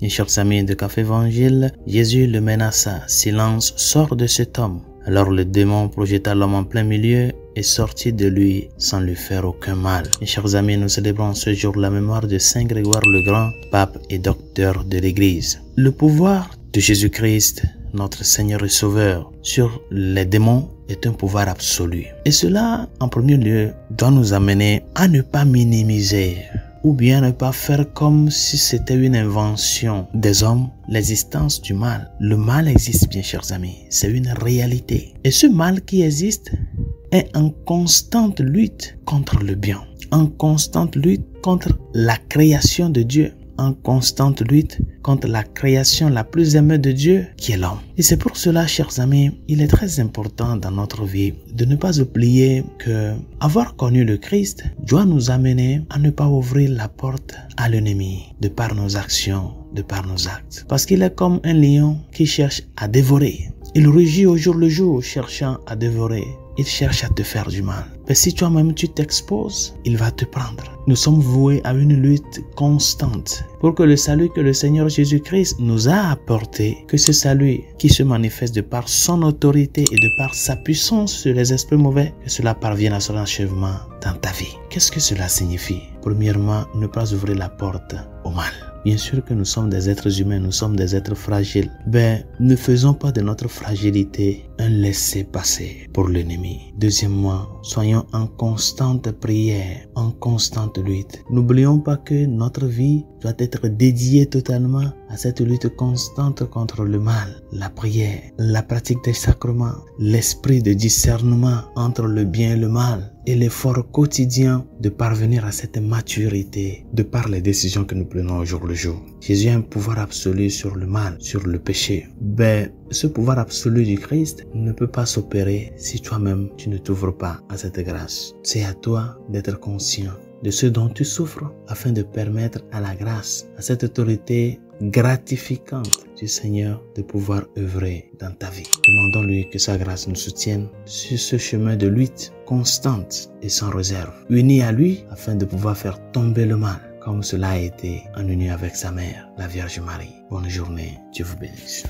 Mes chers amis de Café Évangile, Jésus le menaça. Silence, sors de cet homme. Alors le démon projeta l'homme en plein milieu et sortit de lui sans lui faire aucun mal. Mes chers amis, nous célébrons ce jour la mémoire de Saint Grégoire le Grand, pape et docteur de l'Église. Le pouvoir de Jésus-Christ, notre Seigneur et Sauveur, sur les démons est un pouvoir absolu. Et cela, en premier lieu, doit nous amener à ne pas minimiser ou bien ne pas faire comme si c'était une invention des hommes, l'existence du mal. Le mal existe, bien chers amis, c'est une réalité. Et ce mal qui existe est en constante lutte contre le bien, en constante lutte contre la création de Dieu, en constante lutte contre la création la plus aimée de Dieu, qui est l'homme. Et c'est pour cela, chers amis, il est très important dans notre vie de ne pas oublier que avoir connu le Christ doit nous amener à ne pas ouvrir la porte à l'ennemi de par nos actions, de par nos actes. Parce qu'il est comme un lion qui cherche à dévorer. Il rugit au jour le jour, cherchant à dévorer. Il cherche à te faire du mal. Mais si toi-même tu t'exposes, il va te prendre. Nous sommes voués à une lutte constante pour que le salut que le Seigneur Jésus-Christ nous a apporté, que ce salut qui se manifeste de par son autorité et de par sa puissance sur les esprits mauvais, que cela parvienne à son achèvement dans ta vie. Qu'est-ce que cela signifie? Premièrement, ne pas ouvrir la porte au mal. Bien sûr que nous sommes des êtres humains, nous sommes des êtres fragiles. Ben, ne faisons pas de notre fragilité un laisser-passer pour l'ennemi. Deuxièmement, soyons en constante prière, en constante lutte. N'oublions pas que notre vie doit être dédiée totalement à cette lutte constante contre le mal. La prière, la pratique des sacrements, l'esprit de discernement entre le bien et le mal et l'effort quotidien de parvenir à cette maturité de par les décisions que nous prenons au jour le jour. Jésus a un pouvoir absolu sur le mal, sur le péché. Ben, ce pouvoir absolu du Christ ne peut pas s'opérer si toi-même tu ne t'ouvres pas à cette grâce. C'est à toi d'être conscient de ce dont tu souffres afin de permettre à la grâce, à cette autorité gratificante du Seigneur de pouvoir œuvrer dans ta vie. Demandons-lui que sa grâce nous soutienne sur ce chemin de lutte constante et sans réserve, unis à lui afin de pouvoir faire tomber le mal, comme cela a été en union avec sa mère, la Vierge Marie. Bonne journée, Dieu vous bénisse.